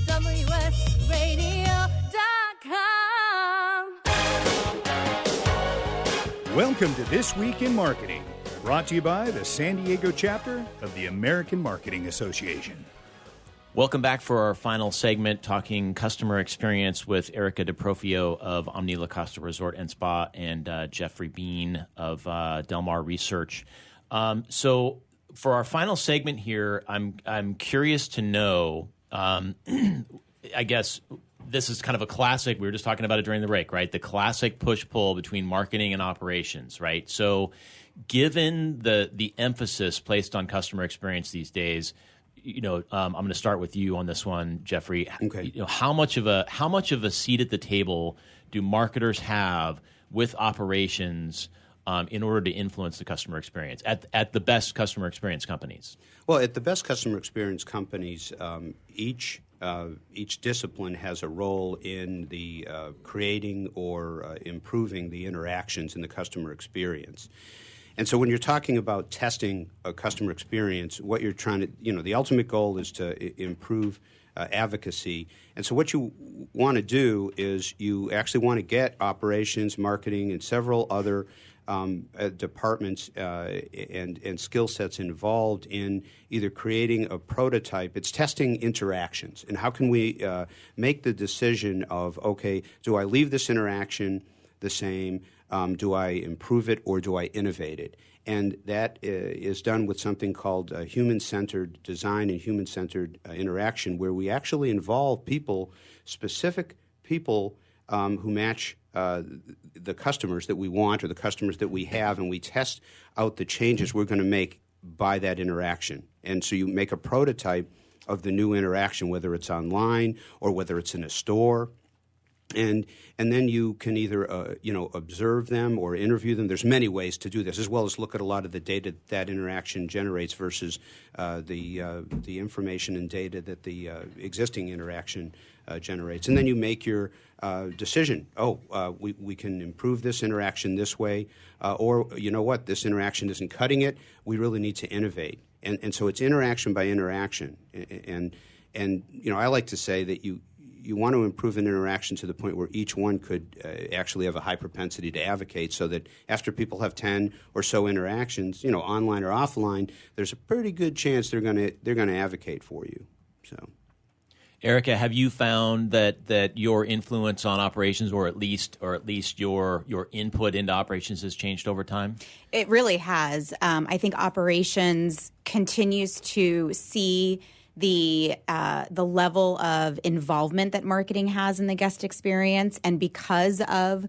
WSRadio.com. Welcome to This Week in Marketing, brought to you by the San Diego chapter of the American Marketing Association. Welcome back for our final segment, talking customer experience with Erika DiProfio of Omni La Costa Resort and Spa and Jeofrey Bean of Del Mar Research. So for our final segment here, I'm curious to know, I guess this is kind of a classic. We were just talking about it during the break, right? The classic push-pull between marketing and operations, right? So given the emphasis placed on customer experience these days, I'm going to start with you on this one, Jeofrey. Okay. How much of a seat at the table do marketers have with operations in order to influence the customer experience at the best customer experience companies? Well, at the best customer experience companies, each discipline has a role in the creating or improving the interactions in the customer experience. And so when you're talking about testing a customer experience, what you're trying to, the ultimate goal is to improve advocacy. And so what you want to do is you actually want to get operations, marketing, and several other departments and skill sets involved in either creating a prototype. It's testing interactions. And how can we make the decision of, okay, do I leave this interaction the same? Do I improve it or do I innovate it? And that is done with something called human-centered design and human-centered interaction, where we actually involve people, specific people who match the customers that we want or the customers that we have, and we test out the changes we're going to make by that interaction. And so you make a prototype of the new interaction, whether it's online or whether it's in a store. And then you can either observe them or interview them. There's many ways to do this, as well as look at a lot of the data that interaction generates versus the information and data that the existing interaction generates. And then you make your decision. We can improve this interaction this way, or you know what, this interaction isn't cutting it. We really need to innovate. And so it's interaction by interaction. And I like to say that you want to improve an interaction to the point where each one could actually have a high propensity to advocate, so that after people have 10 or so interactions, online or offline, there's a pretty good chance they're going to advocate for you. So, Erika, have you found that your influence on operations, or at least your input into operations, has changed over time? It really has. I think operations continues to see the level of involvement that marketing has in the guest experience, and because of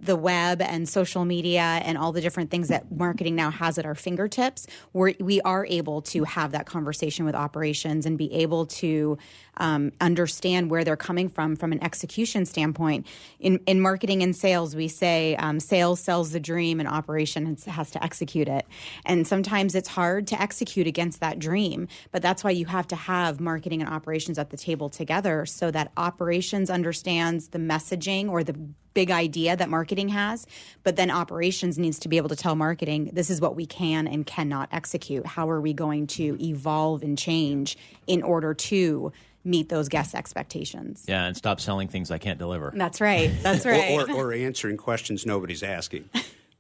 the web and social media and all the different things that marketing now has at our fingertips, we are able to have that conversation with operations and be able to understand where they're coming from an execution standpoint. In marketing and sales, we say sales sells the dream and operations has to execute it. And sometimes it's hard to execute against that dream, but that's why you have to have marketing and operations at the table together so that operations understands the messaging or the big idea that marketing has, but then operations needs to be able to tell marketing, this is what we can and cannot execute. How are we going to evolve and change in order to meet those guest expectations? Yeah, and stop selling things I can't deliver. That's right. That's right. or answering questions nobody's asking.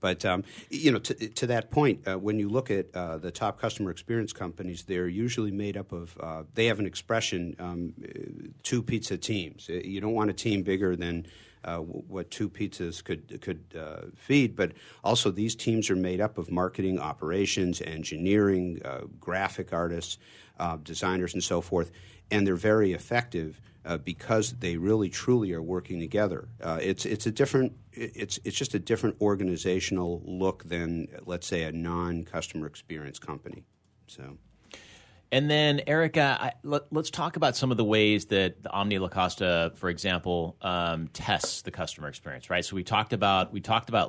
But, to that point, when you look at the top customer experience companies, they're usually made up of, they have an expression, 2 pizza teams. You don't want a team bigger than what 2 pizzas could feed, but also these teams are made up of marketing, operations, engineering, graphic artists, designers, and so forth, and they're very effective because they really truly are working together. It's just a different organizational look than, let's say, a non-customer experience company. So. And then, Erika, let's talk about some of the ways that the Omni La Costa, for example, tests the customer experience, right? So we talked about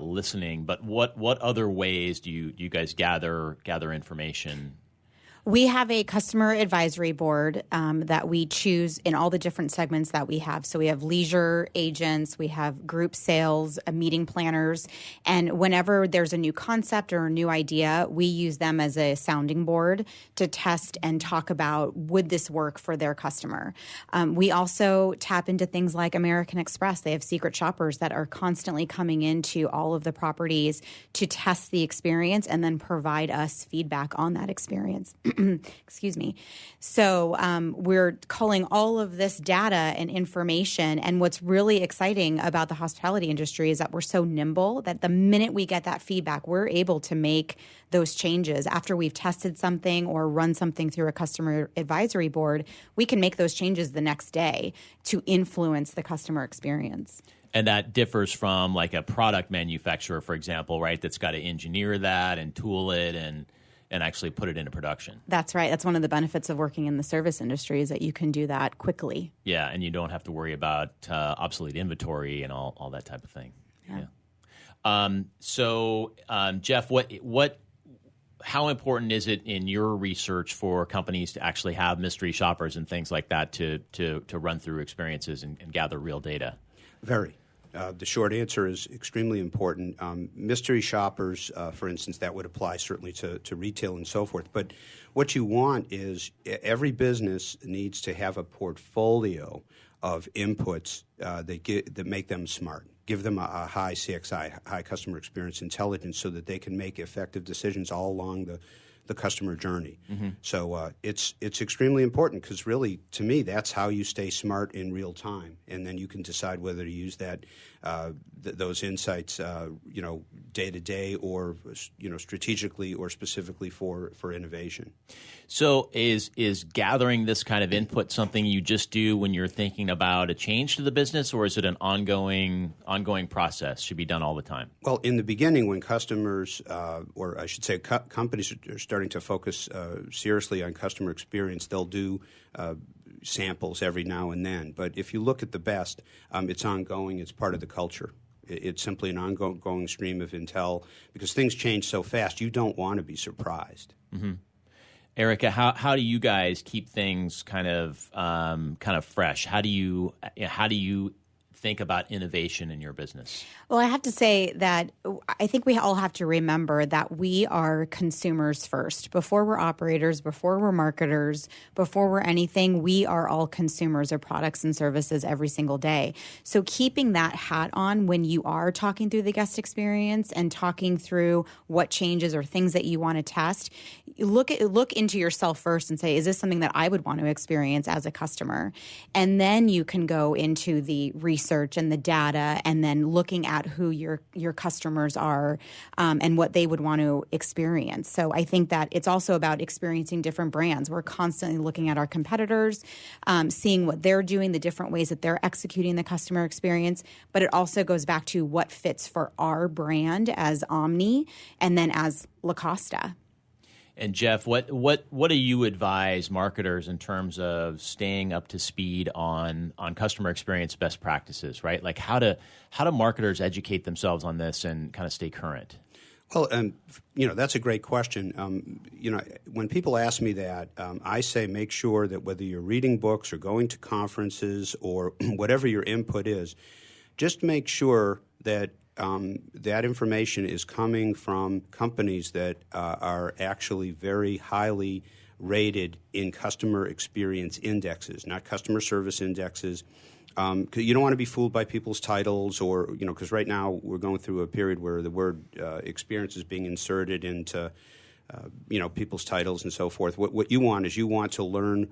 listening, but what other ways do you guys gather information? We have a customer advisory board that we choose in all the different segments that we have. So we have leisure agents, we have group sales, meeting planners, and whenever there's a new concept or a new idea, we use them as a sounding board to test and talk about, would this work for their customer? We also tap into things like American Express. They have secret shoppers that are constantly coming into all of the properties to test the experience and then provide us feedback on that experience. Excuse me. So we're culling all of this data and information. And what's really exciting about the hospitality industry is that we're so nimble that the minute we get that feedback, we're able to make those changes. After we've tested something or run something through a customer advisory board, we can make those changes the next day to influence the customer experience. And that differs from like a product manufacturer, for example, right, that's got to engineer that and tool it and actually put it into production. That's right. That's one of the benefits of working in the service industry is that you can do that quickly. Yeah, and you don't have to worry about obsolete inventory and all that type of thing. Yeah. Jeff, how important is it in your research for companies to actually have mystery shoppers and things like that to run through experiences and gather real data? Very. The short answer is extremely important. Mystery shoppers, for instance, that would apply certainly to retail and so forth. But what you want is every business needs to have a portfolio of inputs that make them smart. Give them a high CXI, high customer experience intelligence, so that they can make effective decisions all along the customer journey. Mm-hmm. So it's extremely important because really, to me, that's how you stay smart in real time, and then you can decide whether to use that those insights, day to day, or strategically or specifically for innovation. So is gathering this kind of input something you just do when you're thinking about a change to the business, or is it an ongoing process? Should be done all the time? Well, in the beginning, when customers, or I should say companies are starting to focus seriously on customer experience, they'll do samples every now and then. But if you look at the best, it's ongoing. It's part of the culture. It's simply an ongoing stream of intel because things change so fast. You don't want to be surprised. Mm-hmm. Erika, how do you guys keep things kind of fresh? How do you think about innovation in your business? Well, I have to say that I think we all have to remember that we are consumers first. Before we're operators, before we're marketers, before we're anything, we are all consumers of products and services every single day. So keeping that hat on when you are talking through the guest experience and talking through what changes or things that you want to test, look into yourself first and say, is this something that I would want to experience as a customer? And then you can go into the research research and the data, and then looking at who your customers are and what they would want to experience. So I think that it's also about experiencing different brands. We're constantly looking at our competitors, seeing what they're doing, the different ways that they're executing the customer experience. But it also goes back to what fits for our brand as Omni and then as La Costa. And Jeff, what do you advise marketers in terms of staying up to speed on customer experience best practices, right? Like how do marketers educate themselves on this and kind of stay current? Well, that's a great question. When people ask me that, I say make sure that whether you're reading books or going to conferences or whatever your input is, just make sure that that information is coming from companies that are actually very highly rated in customer experience indexes, not customer service indexes. You don't want to be fooled by people's titles or, because right now we're going through a period where the word experience is being inserted into, people's titles and so forth. What you want is to learn.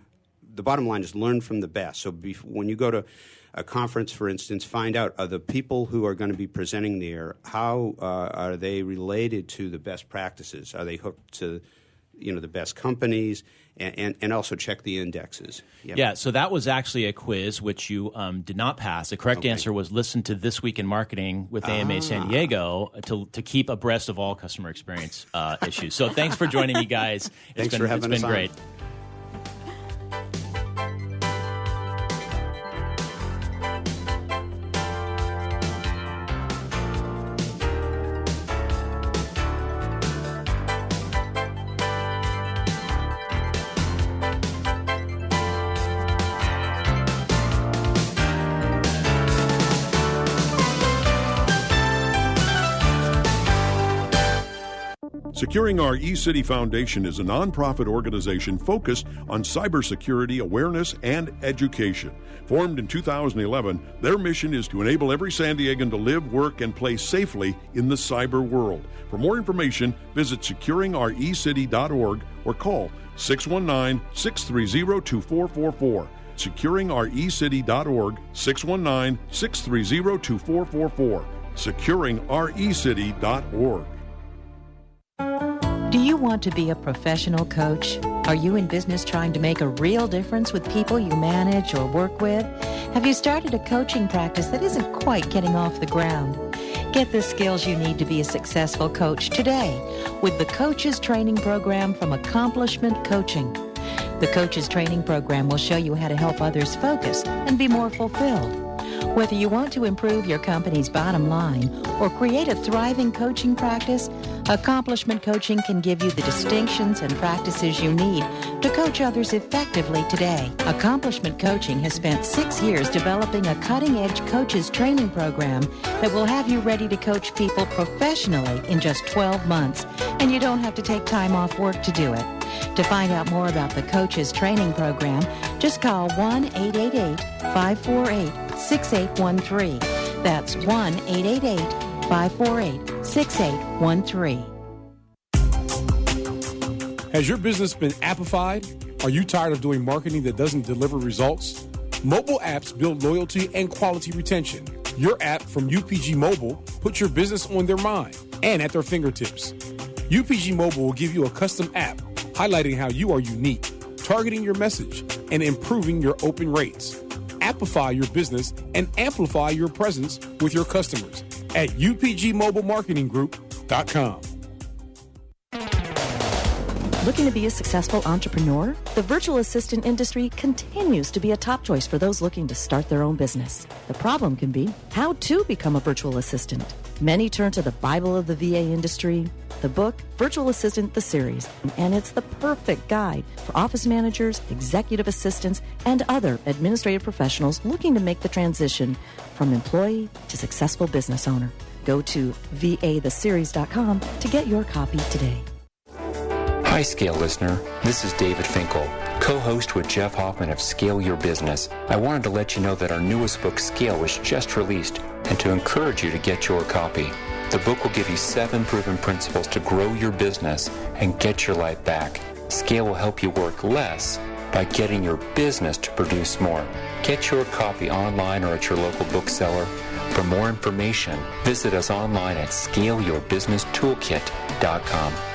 The bottom line is learn from the best. So when you go to a conference, for instance, find out are the people who are going to be presenting there, how are they related to the best practices? Are they hooked to, the best companies? And also check the indexes. Yep. Yeah, so that was actually a quiz which you did not pass. The correct answer was listen to This Week in Marketing with AMA San Diego to keep abreast of all customer experience issues. So thanks for joining me, guys. Thanks for having us on. It's been great. Securing Our eCity Foundation is a nonprofit organization focused on cybersecurity awareness and education. Formed in 2011, their mission is to enable every San Diegan to live, work, and play safely in the cyber world. For more information, visit securingourecity.org or call 619-630-2444. securingourecity.org, 619-630-2444. securingourecity.org. Do you want to be a professional coach? Are you in business trying to make a real difference with people you manage or work with? Have you started a coaching practice that isn't quite getting off the ground? Get the skills you need to be a successful coach today with the Coaches Training Program from Accomplishment Coaching. The Coaches Training Program will show you how to help others focus and be more fulfilled. Whether you want to improve your company's bottom line or create a thriving coaching practice, Accomplishment Coaching can give you the distinctions and practices you need to coach others effectively today. Accomplishment Coaching has spent 6 years developing a cutting-edge coaches training program that will have you ready to coach people professionally in just 12 months, and you don't have to take time off work to do it. To find out more about the Coaches Training Program, just call 1-888-548-6813. That's 1-888-548-6813. Has your business been appified? Are you tired of doing marketing that doesn't deliver results? Mobile apps build loyalty and quality retention. Your app from UPG Mobile puts your business on their mind and at their fingertips. UPG Mobile will give you a custom app highlighting how you are unique, targeting your message, and improving your open rates. Appify your business and amplify your presence with your customers at upgmobilemarketinggroup.com. Looking to be a successful entrepreneur? The virtual assistant industry continues to be a top choice for those looking to start their own business. The problem can be how to become a virtual assistant. Many turn to the Bible of the VA industry, the book Virtual Assistant, the series, and it's the perfect guide for office managers, executive assistants, and other administrative professionals looking to make the transition from employee to successful business owner. Go to vatheseries.com to get your copy today. Hi, Scale listener. This is David Finkel, co-host with Jeff Hoffman of Scale Your Business. I wanted to let you know that our newest book, Scale, was just released and to encourage you to get your copy. The book will give you 7 proven principles to grow your business and get your life back. Scale will help you work less by getting your business to produce more. Get your copy online or at your local bookseller. For more information, visit us online at scaleyourbusinesstoolkit.com.